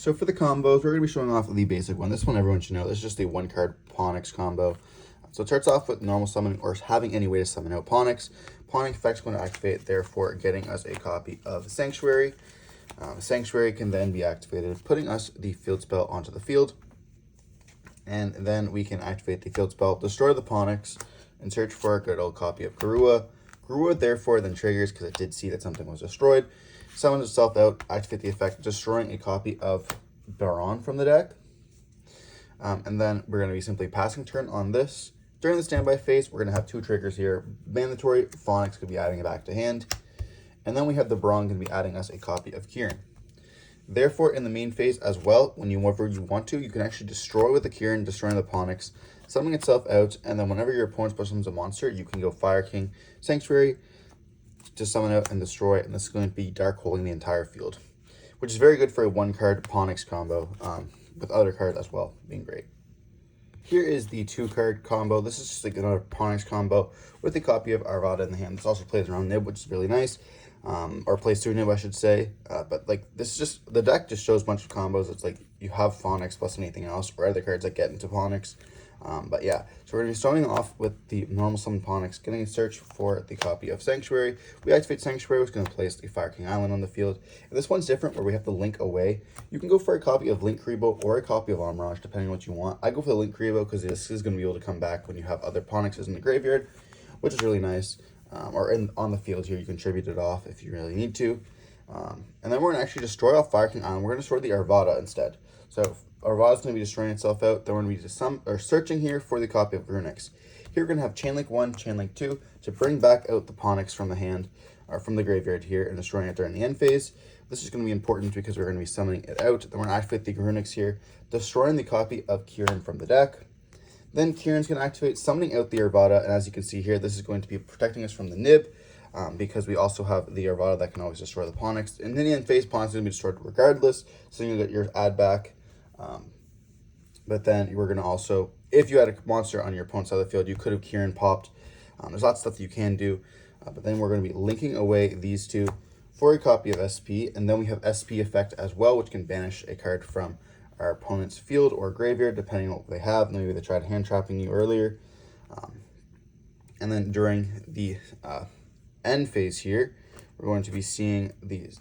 So for the combos, we're going to be showing off the basic one. This one everyone should know. This is just a one-card ponics combo. So it starts off with normal summoning or having any way to summon out ponics. Ponic effect's going to activate, therefore getting us a copy of Sanctuary. Sanctuary can then be activated, putting us the field spell onto the field. And then we can activate the field spell, destroy the ponics, and search for a good old copy of Garua. Garua, therefore, then triggers because it did see that something was destroyed. Summons itself out, activate the effect, destroying a copy of Baron from the deck. And then we're going to be simply passing turn on this. During the standby phase, we're going to have two triggers here. Mandatory, Phonics could be adding it back to hand. And then we have the Baron going to be adding us a copy of Kieran. Therefore, in the main phase as well, whenever you want to, you can actually destroy with the Kieran, destroying the Ponics, summoning itself out, and then whenever your opponent summons a monster, you can go Fire King, Sanctuary, to summon out and destroy, and this is going to be dark holding the entire field, which is very good for a one-card Ponics combo, with other cards as well being great. Here is the two-card combo. This is just like another Ponics combo with a copy of Arvada in the hand. This also plays around Nib, which is really nice. Or plays through Nib, I should say. But like this is just, the deck just shows a bunch of combos. It's like you have Phonics plus anything else, or other cards that get into Ponics. But yeah, so we're going to be starting off with the normal summon Ponics, getting a search for the copy of Sanctuary. We activate Sanctuary, which is going to place the Fire King Island on the field. And this one's different where we have to link away. You can go for a copy of Link Kribo or a copy of Amaraj, depending on what you want. I go for the Link Kribo because this is going to be able to come back when you have other Ponics in the graveyard, which is really nice. Or on the field here, you can tribute it off if you really need to. And then we're going to actually destroy off Fire King Island. We're going to destroy the Arvada instead. So Arvada's going to be destroying itself out. Then we're going to be searching here for the copy of Grunix. Here we're going to have Chainlink 1, Chainlink 2 to bring back out the Ponics from the hand, or from the graveyard here, and destroying it during the end phase. This is going to be important because we're going to be summoning it out. Then we're going to activate the Grunix here, destroying the copy of Kieran from the deck. Then Kieran's going to activate, summoning out the Arvada, and as you can see here, this is going to be protecting us from the Nib, because we also have the Arvada that can always destroy the Ponics. And then in phase, Ponics is going to be destroyed regardless, so you'll get your add back. But then we're going to also, if you had a monster on your opponent's side of the field, you could have Kieran popped. There's lots of stuff that you can do, but then we're going to be linking away these two for a copy of SP, and then we have SP effect as well, which can banish a card from our opponent's field or graveyard, depending on what they have. Maybe they tried hand trapping you earlier. And then during the end phase here, we're going to be seeing the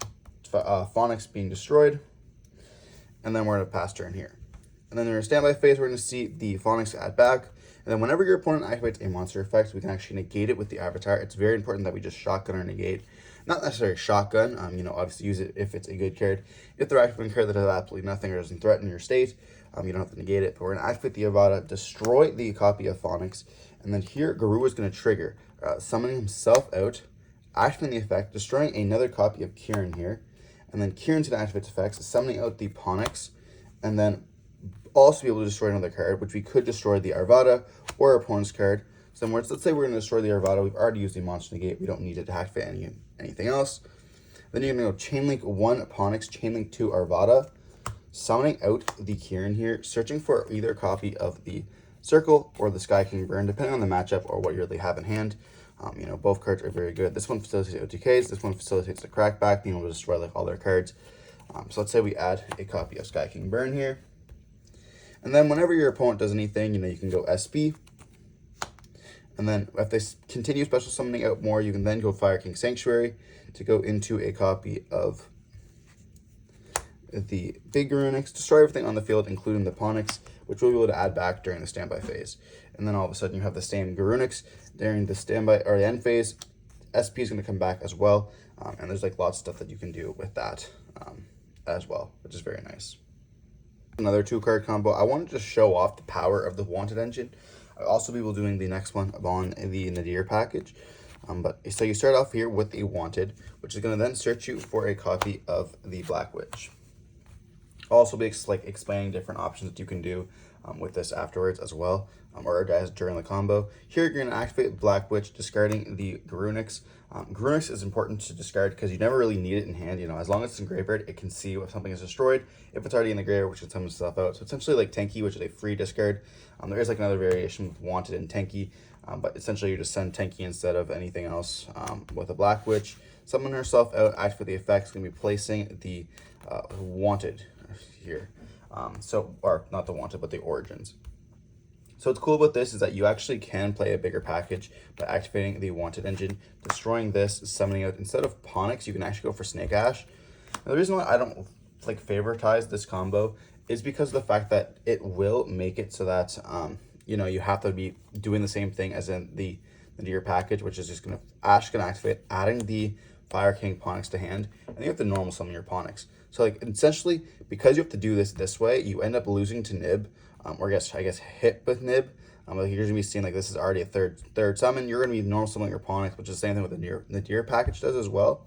Phonics being destroyed. And then we're going to pass turn here. And then in our standby phase, we're going to see the Phonics add back. And then whenever your opponent activates a monster effect, we can actually negate it with the Avatar. It's very important that we just shotgun or negate. Not necessarily shotgun, obviously use it if it's a good card. If they're activating a card that has absolutely nothing or doesn't threaten your state, you don't have to negate it. But we're going to activate the Avada, destroy the copy of Phonics, and then here Garua is going to trigger, summoning himself out, activating the effect, destroying another copy of Kieran here, and then Kieran's going to activate effects, summoning out the Ponics, and then also be able to destroy another card, which we could destroy the Arvada or our opponent's card. So let's say we're going to destroy the Arvada. We've already used the monster negate. We don't need it to activate anything else. Then you're going to go Chainlink 1 Ponics, Chainlink 2 Arvada, summoning out the Kieran here, searching for either a copy of the Circle or the Sky King Burn, depending on the matchup or what you really have in hand. Both cards are very good. This one facilitates OTKs. This one facilitates the crackback, being able to destroy like all their cards. So let's say we add a copy of Sky King Burn here. And then whenever your opponent does anything, you can go SP. And then if they continue special summoning out more, you can then go Fire King Sanctuary to go into a copy of the big Garunix, destroy everything on the field, including the Ponics, which we'll be able to add back during the standby phase. And then all of a sudden you have the same Garunix during the standby or the end phase. SP is going to come back as well. And there's like lots of stuff that you can do with that as well, which is very nice. Another two-card combo. I wanted to show off the power of the Wanted engine. I'll also be doing the next one on the Nadir package. So you start off here with a Wanted, which is going to then search you for a copy of the Black Witch. I'll also be explaining different options that you can do with this afterwards as well, or guys during the combo. Here you're going to activate Black Witch, discarding the Garunix. Garunix is important to discard because you never really need it in hand. As long as it's in graveyard, it can see if something is destroyed. If it's already in the graveyard, which can summon itself out. So essentially like Tenki, which is a free discard. There is like another variation with Wanted and Tenki, but essentially you just send Tenki instead of anything else with a Black Witch. Summon herself out, activate the effects, going to be placing the Wanted here. Or not the wanted, but the origins. So what's cool about this is that you actually can play a bigger package by activating the wanted engine, destroying this, summoning out. Instead of Ponics, you can actually go for Snake Ash. Now, the reason why I don't like favoritize this combo is because of the fact that it will make it so that you know, you have to be doing the same thing as in the Nadir package, which is just gonna activate, adding the Fire King Ponics to hand, and you have to normal summon your Ponics. So like essentially, because you have to do this way, you end up losing to Nib, or I guess hit with Nib. Like you're gonna be seeing like this is already a third summon. You're gonna be normal summoning your Ponics, which is the same thing with the Nadir package does as well.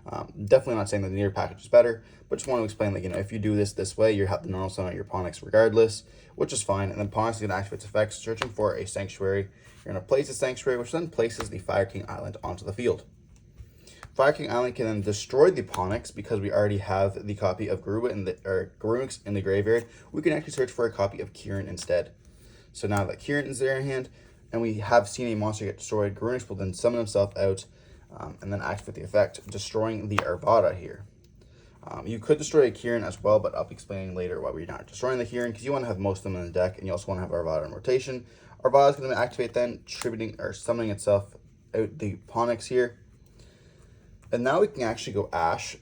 Definitely not saying that the Nadir package is better, but just want to explain that, you know, if you do this way, you have the normal summon your Ponics regardless, which is fine. And then Ponics is gonna activate its effects, searching for a Sanctuary. You're gonna place a Sanctuary, which then places the Fire King Island onto the field. Fire King Island can then destroy the Ponics because we already have the copy of Garunix in the graveyard. We can actually search for a copy of Kieran instead. So now that Kieran is there in hand, and we have seen a monster get destroyed, Garunix will then summon himself out and then activate the effect, destroying the Arvada here. You could destroy a Kieran as well, but I'll be explaining later why we're not destroying the Kieran, because you want to have most of them in the deck, and you also want to have Arvada in rotation. Arvada is going to activate then, tributing or summoning itself out the Ponics here. And now we can actually go Ash,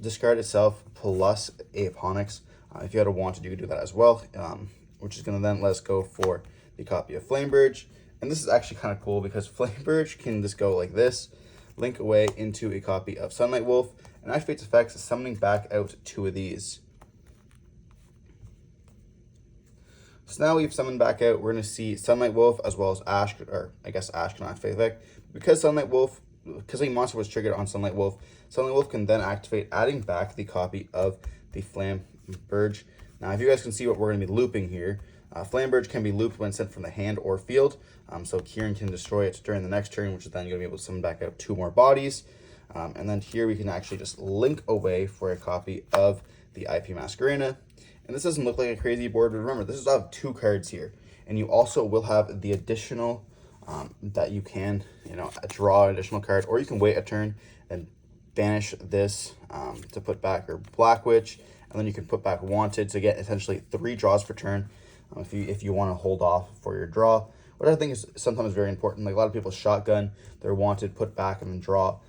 discard itself plus a Ponics. If you had a wanted, you could do that as well, which is going to then let us go for the copy of Flamebridge. And this is actually kind of cool because Flamebridge can just go like this, link away into a copy of Sunlight Wolf, and activates effects, summoning back out 2 of these. So now we've summoned back out, we're going to see Sunlight Wolf as well as Ash, or I guess Ash can activate effect. Because a monster was triggered on Sunlight Wolf can then activate, adding back the copy of the Flamebridge. Now, if you guys can see what we're going to be looping here, Flamebridge can be looped when sent from the hand or field, so Kieran can destroy it during the next turn, which is then going to be able to summon back out 2 more bodies. And then here we can actually just link away for a copy of the IP Masquerena. And this doesn't look like a crazy board, but remember, this is have 2 cards here. And you also will have the additional that you can, you know, draw an additional card, or you can wait a turn and banish this to put back your Black Witch, and then you can put back Wanted to get essentially 3 draws per turn if you want to hold off for your draw, which I think is sometimes very important. Like a lot of people shotgun their Wanted, put back, and then draw.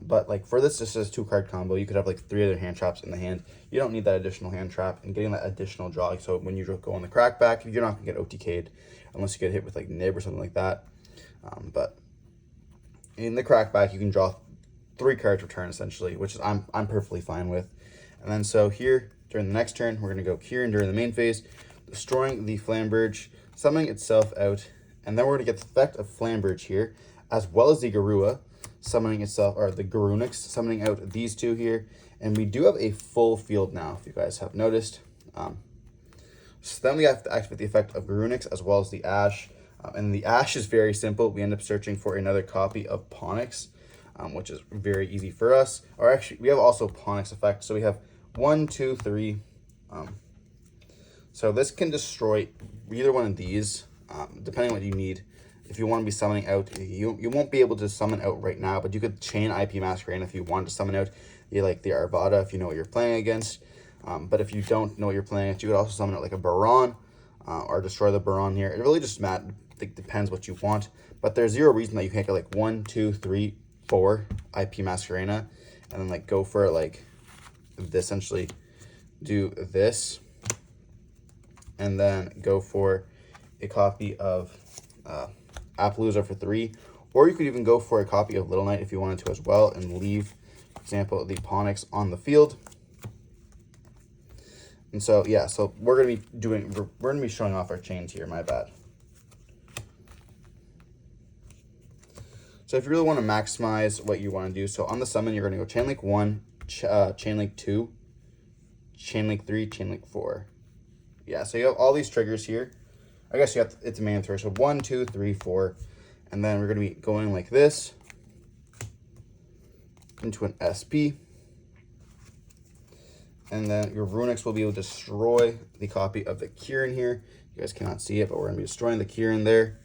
But like for this is 2-card combo, you could have like 3 other hand traps in the hand. You don't need that additional hand trap, and getting that additional draw. Like, so when you go on the crackback, you're not gonna get OTK'd unless you get hit with like Nib or something like that. But in the crackback, you can draw 3 cards per turn essentially, which is I'm perfectly fine with. And then so here during the next turn, we're gonna go Kieran during the main phase, destroying the Flamebridge, summoning itself out, and then we're gonna get the effect of Flamebridge here, as well as the Garua summoning itself, or the Garunix summoning out these 2 here. And we do have a full field now, if you guys have noticed. So then we have to activate the effect of Garunix as well as the Ash. And the Ash is very simple. We end up searching for another copy of Ponics, which is very easy for us. Or actually, we have also Ponics effect. So we have 1, 2, 3. So this can destroy either one of these, depending on what you need. If you want to be summoning out, you won't be able to summon out right now, but you could chain IP Masquerade if you want to summon out like the Arvada if you know what you're playing against. But if you don't know what you're playing against, you could also summon out like a Baron, or destroy the Baron here. It really just depends what you want, but there's 0 reason that you can't get like 1, 2, 3, 4 IP Masquerena, and then like go for like this, essentially do this, and then go for a copy of Appaloosa for 3, or you could even go for a copy of Little Knight if you wanted to as well, and leave, for example, the Ponics on the field. And so yeah, so we're gonna be showing off our chains here. My bad. So if you really want to maximize what you want to do, so on the summon, you're going to go Chain Link 1, Chain Link 2, Chain Link 3, Chain Link 4. Yeah, so you have all these triggers here. I guess it's mandatory. So 1, 2, 3, 4. And then we're going to be going like this into an SP. And then your Runix will be able to destroy the copy of the Kieran here. You guys cannot see it, but we're going to be destroying the Kieran there.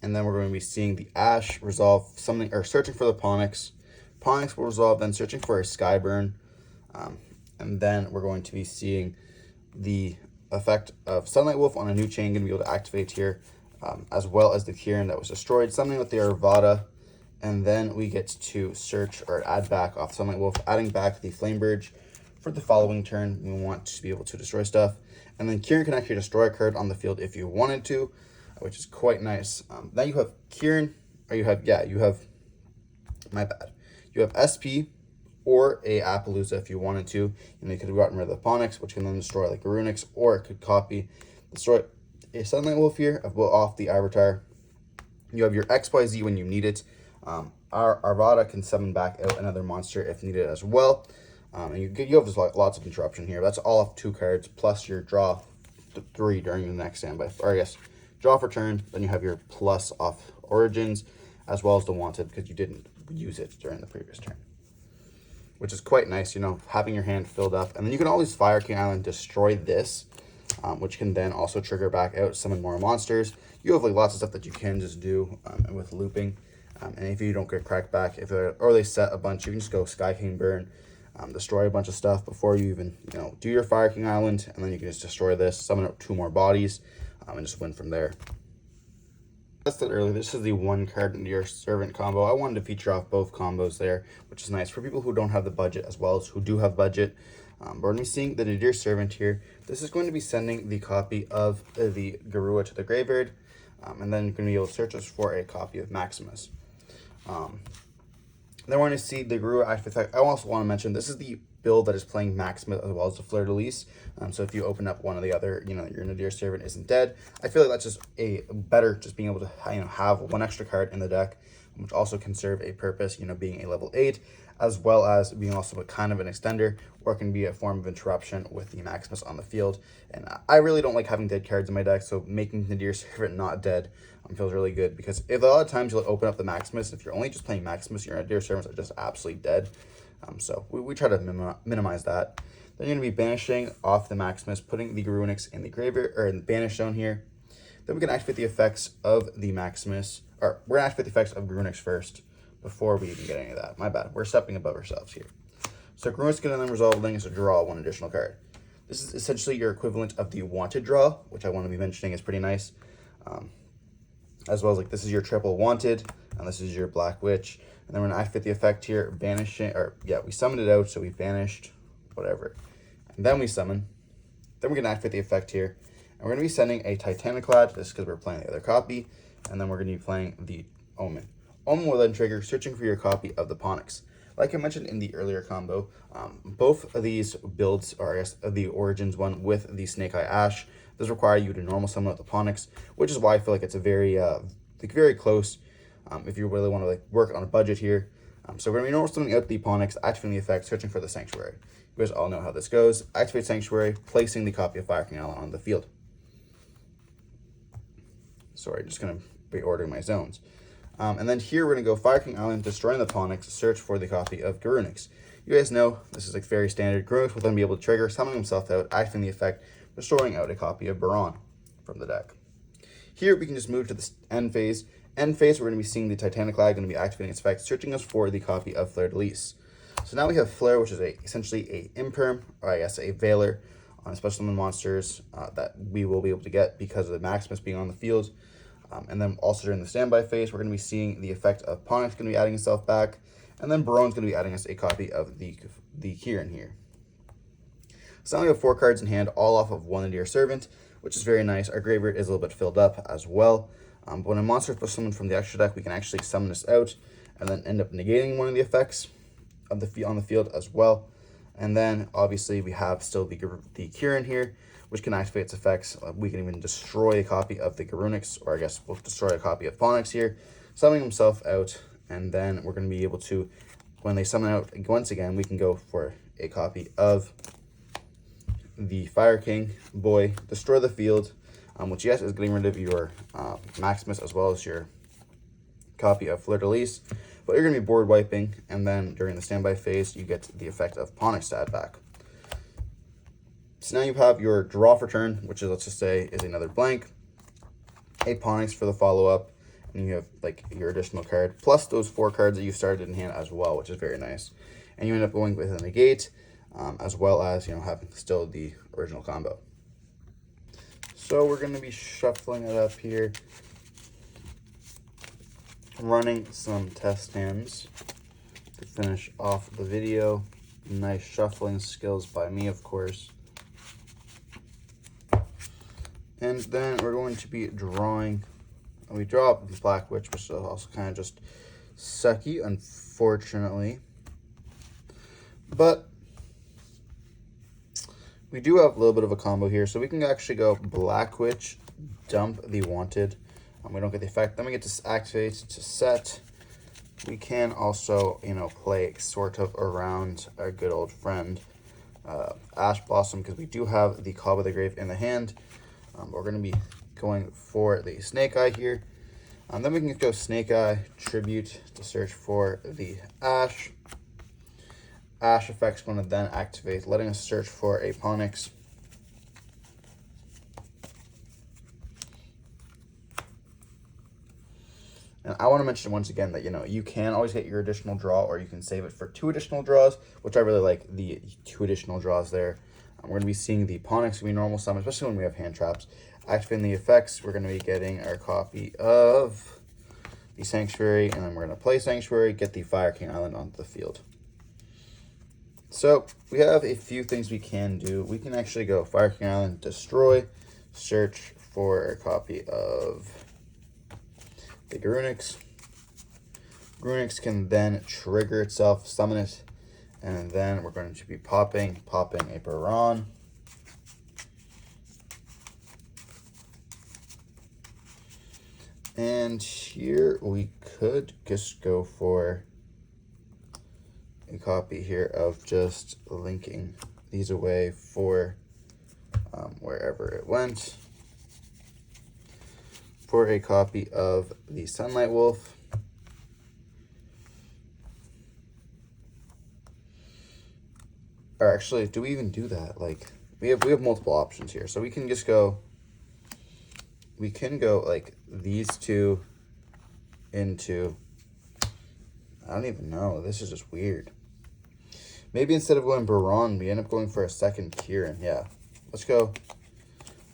And then we're going to be seeing the Ash resolve something, or searching for the Ponics. Ponics will resolve, then searching for a Skyburn. And then we're going to be seeing the effect of Sunlight Wolf on a new chain, going to be able to activate here, as well as the Kieran that was destroyed, something with the Arvada. And then we get to search or add back off Sunlight Wolf, adding back the Flame Burge for the following turn. We want to be able to destroy stuff. And then Kieran can actually destroy a card on the field if you wanted to, which is quite nice. Then you have Kieran, or you have my bad. You have SP or a Appaloosa if you wanted to. You could have gotten rid of the Ponics, which can then destroy like Garunix, or it could destroy a Sunlight Wolf here off the Avatar. You have your XYZ when you need it. Our Arvada can summon back out another monster if needed as well. And you have just lots of interruption here. That's all off 2 cards, plus your draw 3 during the next standby. Or I guess, draw for turn, then you have your plus off Origins, as well as the Wanted, because you didn't use it during the previous turn. Which is quite nice, having your hand filled up. And then you can always Fire King Island, destroy this, which can then also trigger back out, summon more monsters. You have lots of stuff that you can just do with looping. And if you don't get cracked back, or they set a bunch, you can just go Sky King Burn, destroy a bunch of stuff before you even do your Fire King Island, and then you can just destroy this, summon up 2 more bodies, and just win from there. As I said earlier, this is the 1 card Nadir Servant combo. I wanted to feature off both combos there, which is nice for people who don't have the budget as well as who do have budget. But when we're seeing the Nadir Servant here, this is going to be sending the copy of the Garua to the graveyard, and then you're going to be able to search us for a copy of Maximus. Then we're going to see the Garua active effect. I also want to mention this is the build that is playing Maximus as well as the Fleur de Lis. So if you open up one or the other, your Nadir Servant isn't dead. I feel like that's just a better, just being able to have 1 extra card in the deck, which also can serve a purpose, being a level 8, as well as being also kind of an extender, or it can be a form of interruption with the Maximus on the field. And I really don't like having dead cards in my deck, so making Nadir Servant not dead feels really good, because if a lot of times you'll open up the Maximus, if you're only just playing Maximus, your Nadir Servants are just absolutely dead. So we try to minimize that. Then you're going to be banishing off the Maximus, putting the Garunix in the graveyard, or in the banish zone here. Then we can activate the effects of the Maximus, or we're going to activate the effects of Garunix first, before we even get any of that. My bad. We're stepping above ourselves here. So Garunix can then resolve Link to draw 1 additional card. This is essentially your equivalent of the Wanted draw, which I want to be mentioning is pretty nice. As well as this is your triple Wanted, and this is your Black Witch. And then we're going to activate the effect here, banishing, we summoned it out, so we banished, whatever. And then we summon. Then we're going to activate the effect here. And we're going to be sending a Titaniclad, just because we're playing the other copy. And then we're going to be playing the Omen. Omen will then trigger searching for your copy of the Ponics. Like I mentioned in the earlier combo, both of these builds, or I guess the Origins one with the Snake Eye Ash, does require you to normal summon with the Ponics, which is why I feel like it's a very, very close, if you really want to work on a budget here. So we're going to be normal summoning out the Ponics, activating the effect, searching for the Sanctuary. You guys all know how this goes. Activate Sanctuary, placing the copy of Fire King Island on the field. Sorry, just going to be ordering my zones. And then here we're going to go Fire King Island, destroying the Ponics, search for the copy of Garunix. You guys know this is very standard. Garunix will then be able to trigger, summon himself out, activating the effect, destroying out a copy of Baron from the deck. Here we can just move to the end phase. End phase, we're going to be seeing the Titaniclad going to be activating its effect, searching us for the copy of Fleur de Lis. So now we have Flare, which is essentially a imperm, or I guess a Veiler on special summon monsters that we will be able to get because of the Maximus being on the field. And then also during the standby phase, we're going to be seeing the effect of Ponic going to be adding itself back, and then Baron's going to be adding us a copy of the Kieran here. So now we have 4 cards in hand, all off of 1 Nadir Servant, which is very nice. Our graveyard is a little bit filled up as well. But when a monster is summoned from the extra deck, we can actually summon this out and then end up negating one of the effects of on the field as well. And then obviously we have still the Kieran here, which can activate its effects. We can even destroy a copy of the Garunix, or I guess we'll destroy a copy of Ponics here, summoning himself out, and then we're going to be able to, when they summon out once again, we can go for a copy of the Fire King boy, destroy the field, which yes is getting rid of your Maximus as well as your copy of Fleur de Lis, but you're going to be board wiping, and then during the standby phase you get the effect of Ponics to add back. So now you have your draw for turn, which is, let's just say, is another blank, a Ponics for the follow-up, and you have your additional card, plus those 4 cards that you started in hand as well, which is very nice. And you end up going with a negate, as well as, you know, having still the original combo. So we're going to be shuffling it up here, running some test hands to finish off the video. Nice shuffling skills by me, of course. And then we're going to be drawing, we draw up the Black Witch, which is also kind of just sucky, unfortunately. But we do have a little bit of a combo here, so we can actually go Black Witch, dump the Wanted. We don't get the effect. Then we get to activate to set. We can also, you know, play sort of around our good old friend Ash Blossom, because we do have the Call by the Grave in the hand. We're going to be going for the Snake Eye here. Then we can go Snake Eye, Tribute to search for the Ash. Ash effect's going to then activate, letting us search for a Ponyx. And I want to mention once again that, you know, you can always get your additional draw, or you can save it for 2 additional draws, which I really like the 2 additional draws there. We're going to be seeing the Ponyx be normal summon, especially when we have hand traps. Activating the effects, we're going to be getting our copy of the Sanctuary, and then we're going to play Sanctuary, get the Fire King Island onto the field. So we have a few things we can do. We can actually go Fire King Island, destroy, search for a copy of the Grunix. Grunix can then trigger itself, summon it, and then we're going to be popping a Baron. And here we could just go for a copy here of just linking these away for wherever it went. For a copy of the Sunlight Wolf. Or actually, do we even do that? Like, we have multiple options here. So we can just go, we can go like these 2 into, I don't even know. This is just weird. Maybe instead of going Baron, we end up going for a second Kieran. Yeah, let's go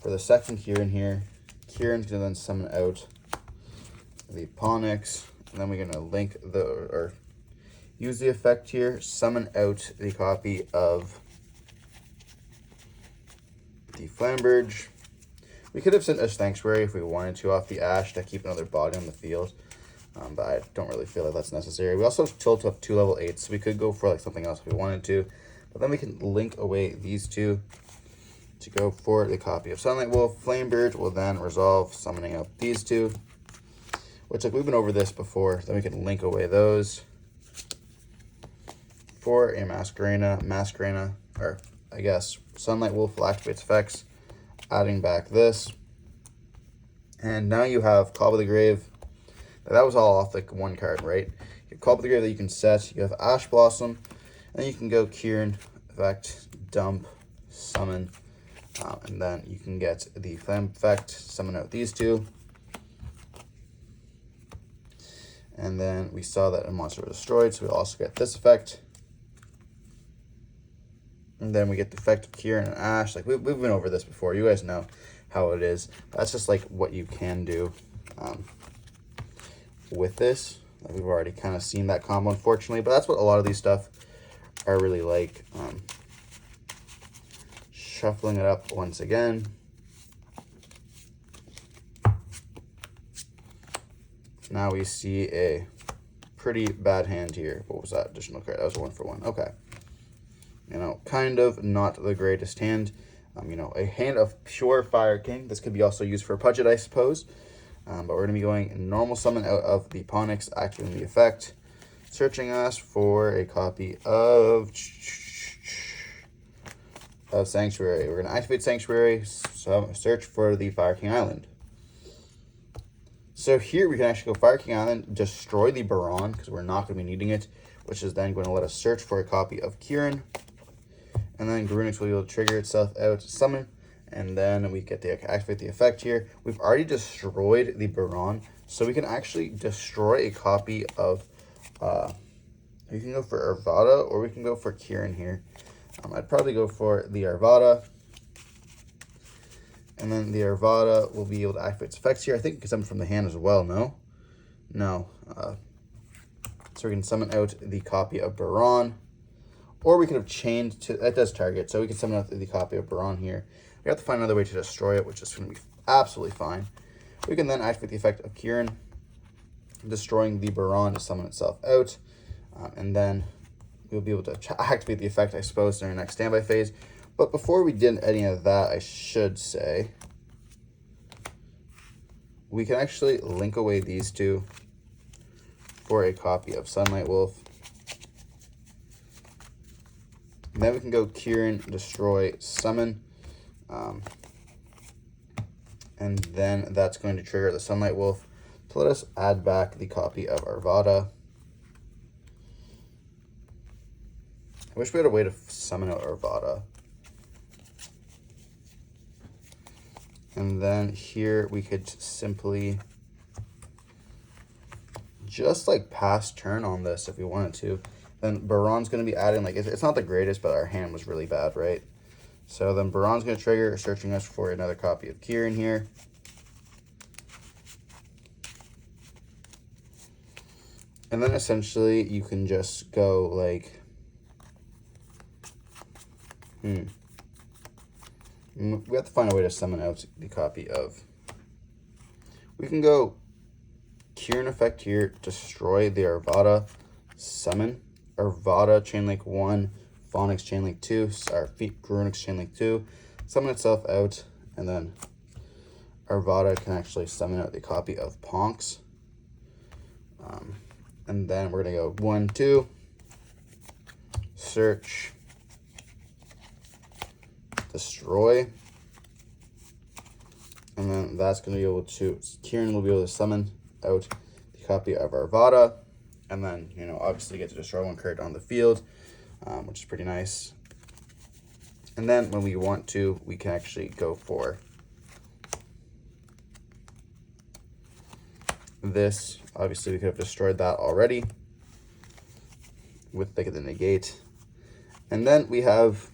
for the second Kieran here. Kieran's going to then summon out the Ponyx, and then we're going to link the, or use the effect here, summon out the copy of the Flamberge. We could have sent a Sanctuary if we wanted to off the Ash to keep another body on the field, but I don't really feel like that's necessary. We also have tilt up 2 level 8s, so we could go for like something else if we wanted to, but then we can link away these 2 to go for the copy of Sunlight Wolf. Flamebird will then resolve, summoning up these 2, which, like, we've been over this before. Then we can link away those for a Masquerena, or I guess Sunlight Wolf will activate its effects, adding back this. And now you have Call by the Grave. That was all off like 1 card, right? You have Call by the Grave that you can set. You have Ash Blossom, and you can go Kieran, effect, dump, summon. And then you can get the Flame effect, summon out these 2. And then we saw that a monster was destroyed, so we also get this effect. And then we get the effect of Kieran and Ash. Like, we've been over this before. You guys know how it is. That's just like what you can do with this. We've already kind of seen that combo, unfortunately. But that's what a lot of these stuff are really like. Shuffling it up once again. Now we see a pretty bad hand here. What was that additional card? That was a 1-for-1. Okay. You know, kind of not the greatest hand. You know, a hand of pure Fire King. This could be also used for Pudget, I suppose. But we're going to be going normal summon out of the Ponyx, activating the effect. Searching us for a copy of Sanctuary. We're going to activate Sanctuary, so search for the Fire King Island. So here we can actually go Fire King Island, destroy the Baron, because we're not going to be needing it, which is then going to let us search for a copy of Kieran. And then Grunix will be able to trigger itself out to summon, and then we get to activate the effect here. We've already destroyed the Baron, so we can actually destroy a copy of, we can go for Arvada, or we can go for Kieran here. I'd probably go for the Arvada. And then the Arvada will be able to activate its effects here. I think we can summon from the hand as well, no? No. So we can summon out the copy of Baron. Or we could have chained to, that does target, so we can summon out the copy of Baron here. We have to find another way to destroy it, which is going to be absolutely fine. We can then activate the effect of Kieran, destroying the Baron to summon itself out. And then we'll be able to activate the effect, I suppose, during the next standby phase. But before we did any of that, I should say, we can actually link away these two for a copy of Sunlight Wolf. And then we can go Kieran, destroy, summon. And then that's going to trigger the Sunlight Wolf to let us add back the copy of Arvada. I wish we had a way to summon out Arvada. And then here we could simply just like pass turn on this if we wanted to. Then Baron's going to be adding, like, it's not the greatest, but our hand was really bad, right? So then Baron's going to trigger, searching us for another copy of Kieran here. And then essentially you can just go like, we have to find a way to summon out the copy of. We can go Kieran effect here, destroy the Arvada, summon Arvada, Chainlink 1, Phonics Chainlink 2, or Grunix Chainlink 2, summon itself out, and then Arvada can actually summon out the copy of Ponks. And then we're going to go 1, 2, search, destroy, and then that's going to be able to, Kieran will be able to summon out the copy of Arvada, and then, you know, obviously get to destroy one card on the field, which is pretty nice. And then when we want to, we can actually go for this. Obviously, we could have destroyed that already with the negate. And then we have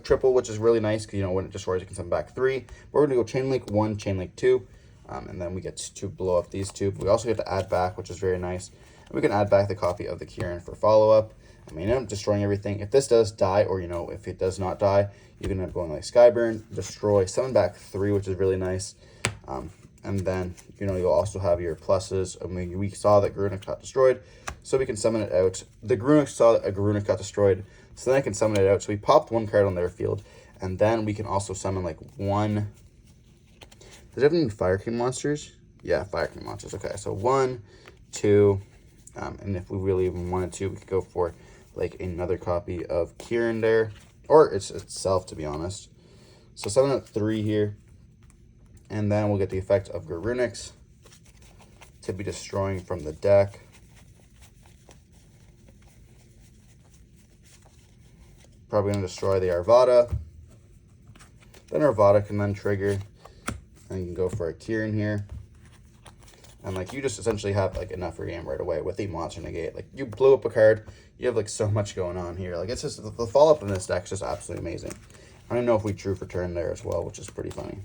triple, which is really nice because, you know, when it destroys, it can summon back 3. We're going to go Chainlink 1, Chainlink 2, and then we get to blow up these two. We also get to add back, which is very nice. And we can add back the copy of the Kieran for follow-up. I mean, I'm destroying everything. If this does die, or, you know, if it does not die, you can end up going like Skyburn, destroy, summon back 3, which is really nice. And then, you know, you'll also have your pluses. I mean, we saw that Grunix got destroyed, so we can summon it out. The Grunix saw that a Grunix got destroyed, so then I can summon it out. So we popped one card on their field, and then we can also summon like one. Does it have any Fire King monsters? Yeah, Fire King monsters. Okay, so 1, 2, and if we really even wanted to, we could go for like another copy of Kieran there, or it's itself, to be honest. So summon out 3 here. And then we'll get the effect of Grunix to be destroying from the deck. Probably going to destroy the Arvada. Then Arvada can then trigger. And you can go for a Kieran here. And like you just essentially have like enough for your game right away with the monster negate. Like you blew up a card. You have like so much going on here. Like it's just the follow-up in this deck is just absolutely amazing. I don't know if we drew for turn there as well, which is pretty funny.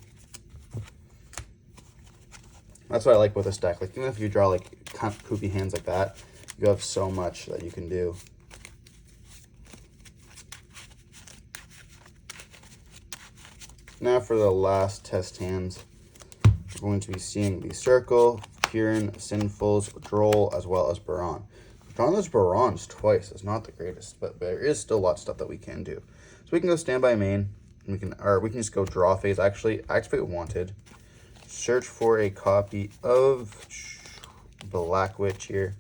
That's what I like with this deck. Like, even if you draw, like, kind of poopy hands like that, you have so much that you can do. Now for the last test hands, we're going to be seeing the Circle, Kieran, Sinful's, Droll, as well as Baron. Drawing those Barons twice is not the greatest, but there is still lots of stuff that we can do. So we can go Standby Main, and we can just go Draw Phase. Actually, activate Wanted. Search for a copy of Black Witch here.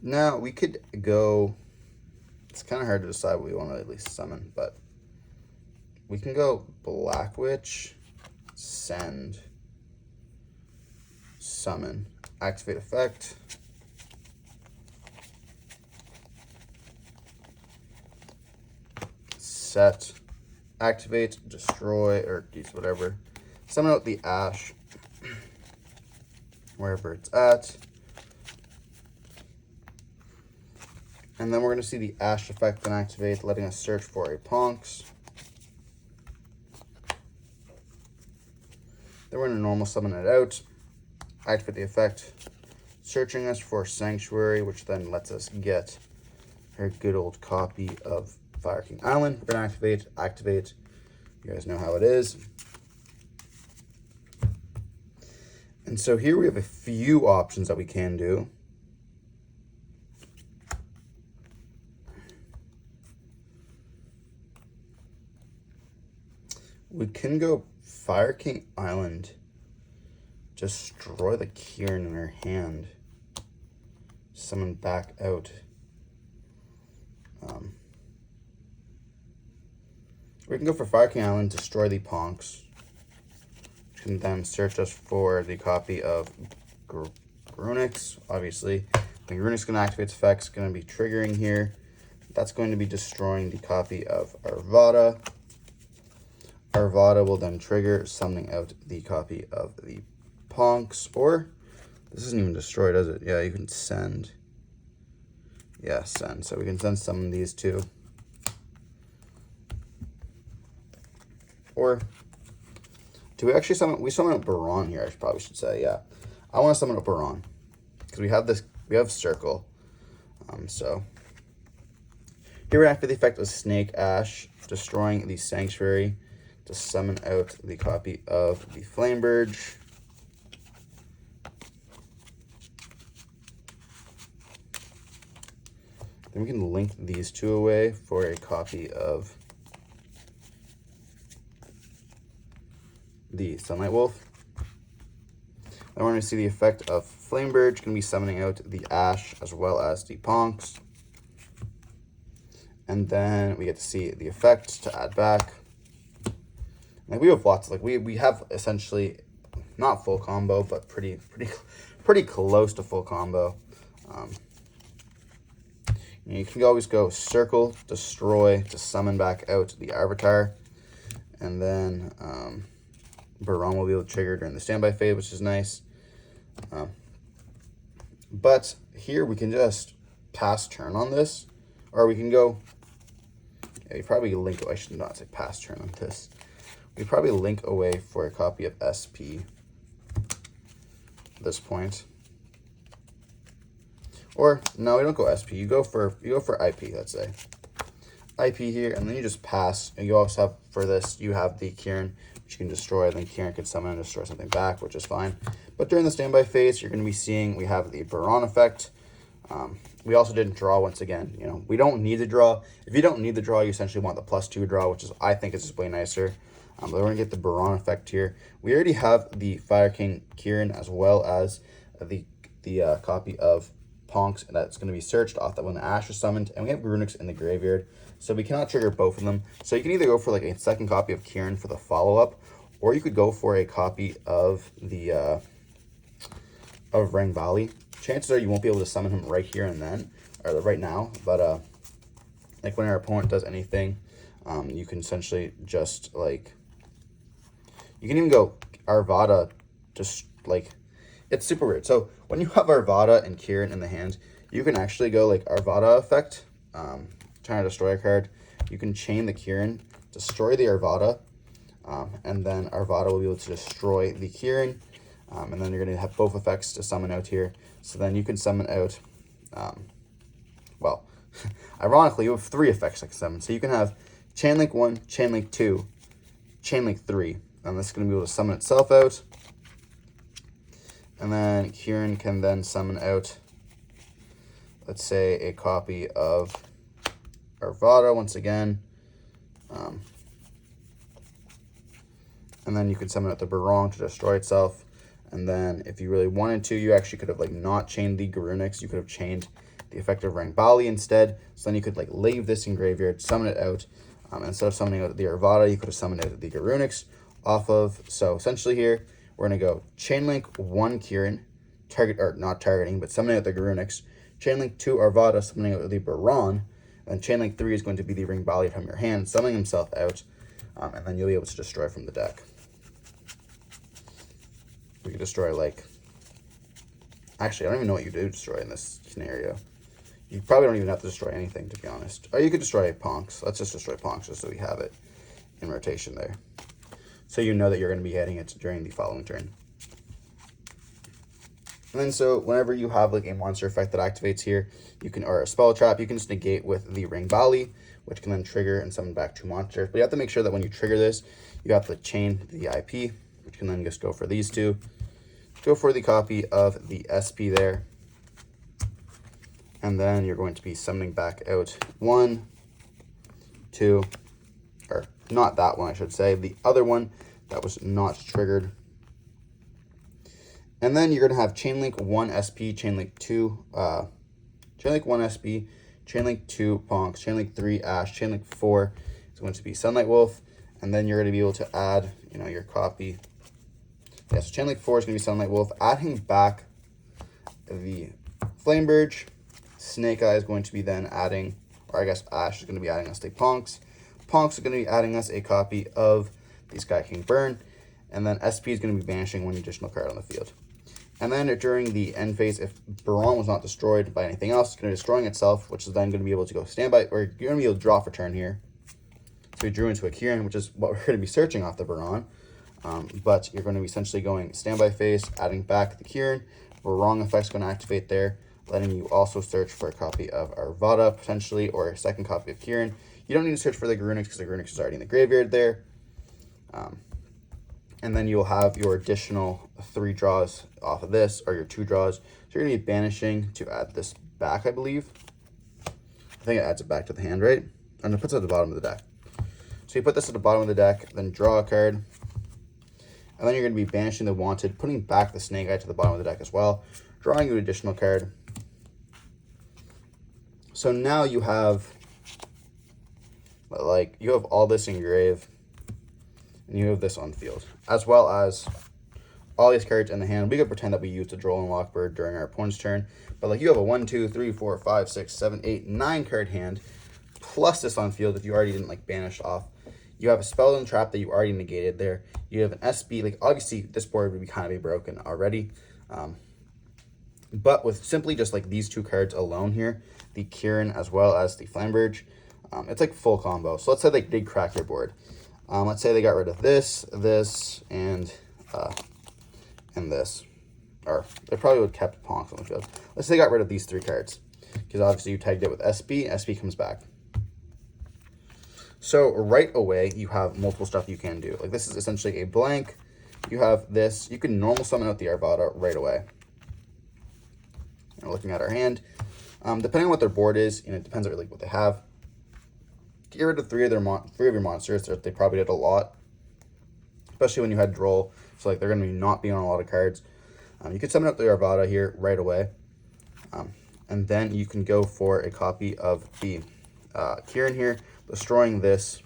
Now, we could go, it's kind of hard to decide what we want to at least summon, but we can go Black Witch, send, summon, activate effect. Set, activate, destroy, or use whatever. Summon out the Ash. wherever it's at. And then we're going to see the Ash effect then activate, letting us search for a Ponks. Then we're going to normal summon it out, activate the effect, searching us for Sanctuary, which then lets us get our good old copy of Fire King Island. We're going to activate. You guys know how it is. And so here we have a few options that we can do. We can go Fire King Island, destroy the Kieran in her hand, summon back out. We can go for Fire King Island, destroy the Ponks, which can then search us for the copy of Grunix, obviously. The Grunix going to activate its effects, going to be triggering here. That's going to be destroying the copy of Arvada. Arvada will then trigger, summoning out the copy of the Ponks, or this isn't even destroyed, is it? Yeah, you can send. Yeah, send. So we can send summon these two. Or do we actually summon? We summon a Baron here, I probably should say. Yeah, I want to summon a Baron because we have this. We have Circle. So here after the effect of Snake Ash, destroying the Sanctuary to summon out the copy of the Flamebird. Then we can link these two away for a copy of the Sunlight Wolf. Then we're going to see the effect of Flamebird, going to be summoning out the Ash as well as the Ponks. And then we get to see the effect to add back. Like we have lots, like we have essentially not full combo, but pretty close to full combo. You can always go Circle, destroy to summon back out the Avatar, and then Baron will be able to trigger during the standby phase, which is nice. But here we can just pass turn on this, or we can go. Yeah, you probably link. I should not say pass turn on this. We probably link away for a copy of SP at this point. Or no, we don't go SP. You go for IP. Let's say IP here, and then you just pass. And you also have for this. You have the Kieran, which you can destroy. Then Kieran can summon and destroy something back, which is fine. But during the standby phase, you're going to be seeing we have the Baron effect. We also didn't draw once again. You know, we don't need the draw. If you don't need the draw, you essentially want the +2 draw, which is I think is just way nicer. But we're going to get the Baron effect here. We already have the Fire King Kieran as well as the copy of Ponks that's going to be searched off that when the Ash is summoned, and we have Grunix in the graveyard, so we cannot trigger both of them. So you can either go for like a second copy of Kieran for the follow-up, or you could go for a copy of the of Rang Valley. Chances are you won't be able to summon him right here and then, or right now, but like when our opponent does anything, you can essentially just like, you can even go Arvada, just like, it's super weird. So when you have Arvada and Kieran in the hand, you can actually go like Arvada effect, trying to destroy a card. You can chain the Kieran, destroy the Arvada, and then Arvada will be able to destroy the Kieran, and then you're going to have both effects to summon out here. So then you can summon out, well, ironically, you have 3 effects like summon. So you can have Chain Link 1, Chain Link 2, Chain Link 3, and this is going to be able to summon itself out. And then Kieran can then summon out, let's say, a copy of Arvada once again. And then you could summon out the Baron to destroy itself. And then if you really wanted to, you actually could have like not chained the Grunix. You could have chained the effect of Rang Bali instead. So then you could like leave this in graveyard, summon it out. Instead of summoning out the Arvada, you could have summoned out the Grunix off of. So essentially here, we're going to go Chainlink 1 Kieran, not targeting, but summoning out the Grunix. Chainlink 2 Arvada, summoning out the Baron. And Chainlink 3 is going to be the Ring Bali from your hand, summoning himself out. And then you'll be able to destroy from the deck. We could destroy like Actually, I don't even know what you do destroy in this scenario. You probably don't even have to destroy anything, to be honest. Or you could destroy Ponks. Let's just destroy Ponks just so we have it in rotation there. So you know that you're going to be hitting it during the following turn. And then so whenever you have like a monster effect that activates here, you can, or a spell trap, you can just negate with the Ring Volley, which can then trigger and summon back 2 monsters. But you have to make sure that when you trigger this, you have to chain the IP, which can then just go for these 2. Go for the copy of the SP there. And then you're going to be summoning back out 1, 2, or not that one, I should say, the other one that was not triggered. And then you're going to have Chainlink 1 SP, Chainlink 2, Chainlink 1 SP, Chainlink 2 Ponks, Chainlink 3 Ash, Chainlink 4 is going to be Sunlight Wolf, and then you're going to be able to add, you know, your copy. Yeah, so Chainlink 4 is going to be Sunlight Wolf, adding back the Flamebird. Snake Eye is going to be then adding, or I guess Ash is going to be adding us the Ponks. Ponks is going to be adding us a copy of the Sky King Burn, and then SP is going to be banishing 1 additional card on the field. And then during the end phase, if Baron was not destroyed by anything else, it's going to be destroying itself, which is then going to be able to go standby, or you're going to be able to draw for turn here. So we drew into a Kieran, which is what we're going to be searching off the Baron. But you're going to be essentially going standby phase, adding back the Kieran. Baron effect's going to activate there, letting you also search for a copy of Arvada, potentially, or a second copy of Kieran. You don't need to search for the Garunix, because the Garunix is already in the graveyard there. And then you'll have your additional 3 draws off of this, or your 2 draws. So you're going to be banishing to add this back, I believe. I think it adds it back to the hand, right? And it puts it at the bottom of the deck. So you put this at the bottom of the deck, then draw a card. And then you're going to be banishing the Wanted, putting back the Snake Eye to the bottom of the deck as well, drawing you an additional card. So now you have, like, you have all this in your grave, and you have this on field, as well as all these cards in the hand. We could pretend that we used a Droll and Lockbird during our opponent's turn, but like you have a 1, 2, 3, 4, 5, 6, 7, 8, 9 card hand, plus this on field if you already didn't like banish off. You have a spell and trap that you already negated there. You have an SB, like obviously this board would be kind of be broken already. But with simply just like these 2 cards alone here, the Kieran as well as the Flamberge, it's like full combo. So let's say they did crack your board. Let's say they got rid of this, and this. Or they probably would have kept Ponks on the field. Let's say they got rid of these 3 cards, because obviously you tagged it with SB. SB comes back. So right away, you have multiple stuff you can do. Like this is essentially a blank. You have this. You can normal summon out the Arvada right away. And looking at our hand, depending on what their board is, you know, it depends on really what they have. Get rid of 3 of your monsters. They probably did a lot, especially when you had Droll. So like they're going to be not being on a lot of cards. You can summon up the Arvada here right away, and then you can go for a copy of the Kieran here, destroying this,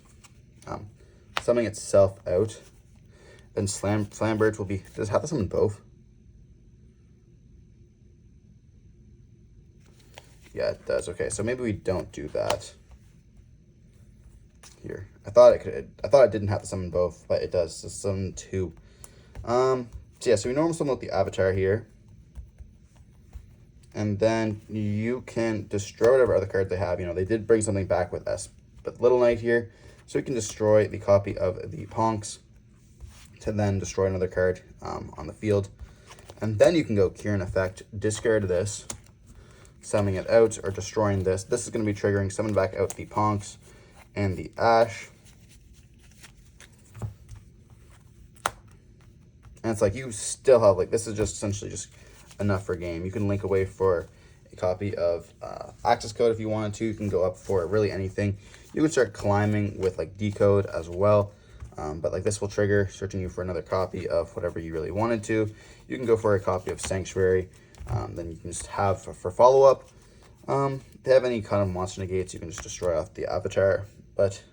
summoning itself out. Then Slambirds will be. Does it have to summon both? Yeah, it does. Okay, so maybe we don't do that. Here, I thought it didn't have to summon both, but it does. So summon 2. So yeah, so we normally summon with the Avatar here, and then you can destroy whatever other cards they have. You know, they did bring something back with but Little Knight here, so we can destroy the copy of the Ponks to then destroy another card on the field, and then you can go Kieran effect, discard this, summoning it out, or destroying this. This is going to be triggering summon back out the Ponks and the Ash. And it's like you still have, like, this is just essentially just enough for game. You can link away for a copy of Access Code if you wanted to. You can go up for really anything. You can start climbing with like Decode as well. But like this will trigger searching you for another copy of whatever you really wanted to. You can go for a copy of Sanctuary. Then you can just have for follow-up. If they have any kind of monster negates, you can just destroy off the Avatar. But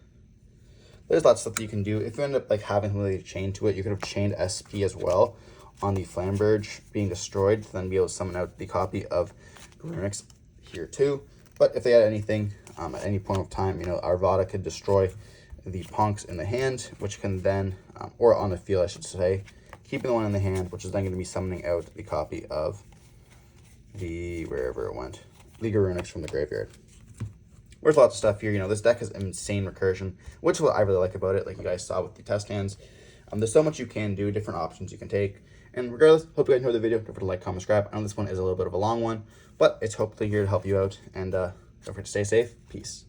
there's lots of stuff that you can do. If you end up like having really chained to it, you could have chained SP as well on the Flamberge being destroyed to then be able to summon out the copy of Garunix here too. But if they had anything at any point of time, you know, Arvada could destroy the Ponks in the hand, which can then, or on the field I should say, keeping the one in the hand, which is then going to be summoning out the copy of the, wherever it went, League of Runics from the graveyard. There's lots of stuff here. You know, this deck has insane recursion, which is what I really like about it, like you guys saw with the test hands. There's so much you can do, different options you can take. And regardless, hope you guys enjoyed the video. Don't forget to like, comment, subscribe. I know this one is a little bit of a long one, but it's hopefully here to help you out. And don't forget to stay safe. Peace.